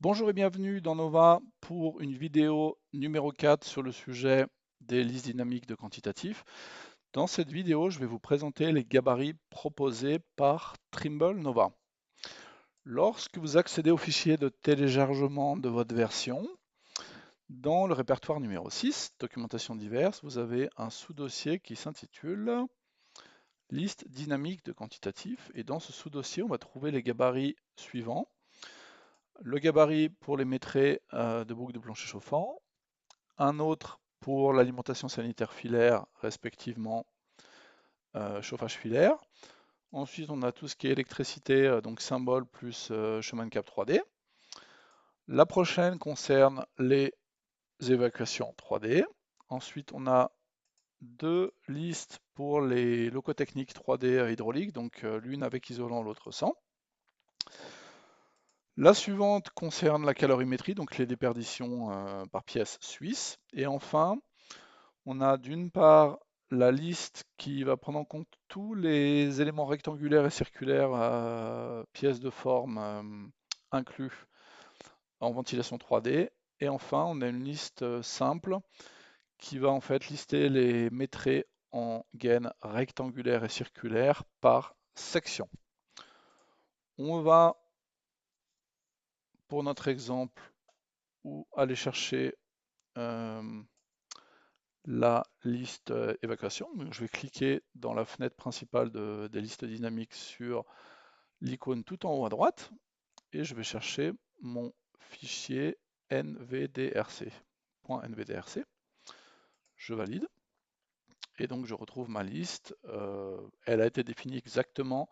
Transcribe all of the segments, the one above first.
Bonjour et bienvenue dans Nova pour une vidéo numéro 4 sur le sujet des listes dynamiques de quantitatifs. Dans cette vidéo, je vais vous présenter les gabarits proposés par Trimble Nova. Lorsque vous accédez au fichier de téléchargement de votre version, dans le répertoire numéro 6, documentation diverse, vous avez un sous-dossier qui s'intitule liste dynamique de quantitatifs. Et dans ce sous-dossier, on va trouver les gabarits suivants. Le gabarit pour les maîtres de boucle de plancher chauffant, un autre pour l'alimentation sanitaire filaire, respectivement chauffage filaire. Ensuite, on a tout ce qui est électricité, donc symbole plus chemin de cap 3D. La prochaine concerne les évacuations 3D. Ensuite, on a deux listes pour les locaux techniques 3D hydrauliques, donc l'une avec isolant, l'autre sans. La suivante concerne la calorimétrie, donc les déperditions par pièce suisse. Et enfin, on a d'une part la liste qui va prendre en compte tous les éléments rectangulaires et circulaires pièces de forme inclus en ventilation 3D. Et enfin, on a une liste simple qui va en fait lister les métrés en gaines rectangulaires et circulaires par section. On va, pour notre exemple, aller chercher la liste évacuation. Donc, je vais cliquer dans la fenêtre principale des listes dynamiques sur l'icône tout en haut à droite et je vais chercher mon fichier nvdrc.nvdrc. Je valide et donc je retrouve ma liste. Elle a été définie exactement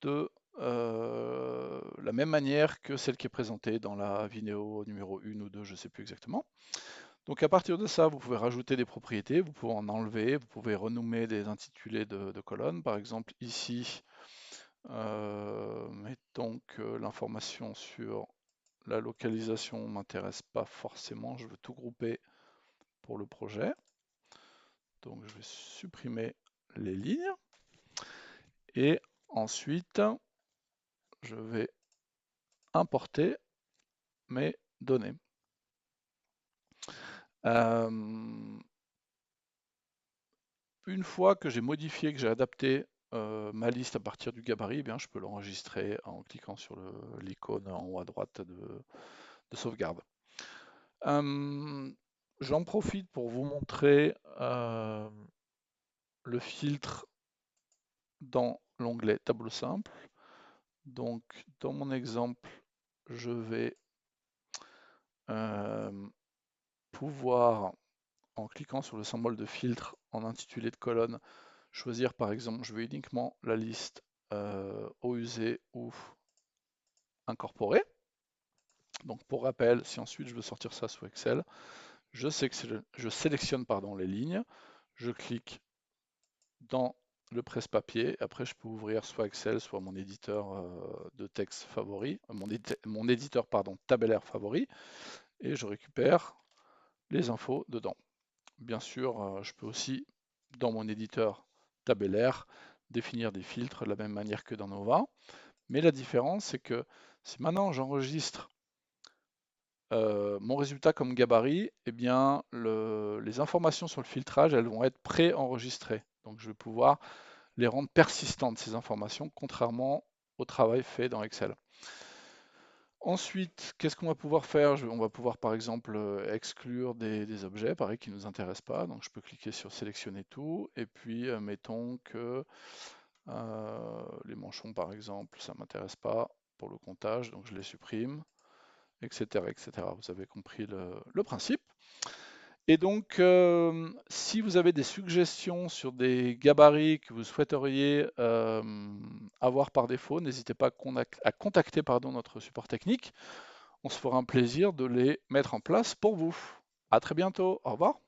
de la même manière que celle qui est présentée dans la vidéo numéro 1 ou 2, je ne sais plus exactement. Donc à partir de ça, vous pouvez rajouter des propriétés, vous pouvez en enlever, vous pouvez renommer des intitulés de colonnes. Par exemple ici, mettons que l'information sur la localisation ne m'intéresse pas forcément, je veux tout grouper pour le projet. Donc je vais supprimer les lignes. Et ensuite, je vais importer mes données. Une fois que j'ai modifié, que j'ai adapté ma liste à partir du gabarit, eh bien, je peux l'enregistrer en cliquant sur l'icône en haut à droite de sauvegarde. J'en profite pour vous montrer le filtre dans l'onglet tableau simple. Donc, dans mon exemple, je vais pouvoir, en cliquant sur le symbole de filtre en intitulé de colonne, choisir par exemple, je veux uniquement la liste eau usée ou incorporée. Donc pour rappel, si ensuite je veux sortir ça sous Excel, je sélectionne les lignes, je clique dans le presse-papier, après je peux ouvrir soit Excel, soit mon éditeur de texte favori, mon éditeur tabellaire favori, et je récupère les infos dedans. Bien sûr, je peux aussi, dans mon éditeur tabellaire, définir des filtres de la même manière que dans Nova. Mais la différence, c'est que si maintenant j'enregistre mon résultat comme gabarit, eh bien, les informations sur le filtrage, elles vont être pré-enregistrées. Donc je vais pouvoir les rendre persistantes, ces informations, contrairement au travail fait dans Excel. Ensuite, qu'est-ce qu'on va pouvoir faire? On va pouvoir par exemple exclure des objets, pareil, qui ne nous intéressent pas. Donc je peux cliquer sur sélectionner tout. Et puis mettons que les manchons par exemple, ça ne m'intéresse pas pour le comptage, donc je les supprime, etc. etc. Vous avez compris le principe. Et donc, si vous avez des suggestions sur des gabarits que vous souhaiteriez avoir par défaut, n'hésitez pas à contacter notre support technique. On se fera un plaisir de les mettre en place pour vous. À très bientôt. Au revoir.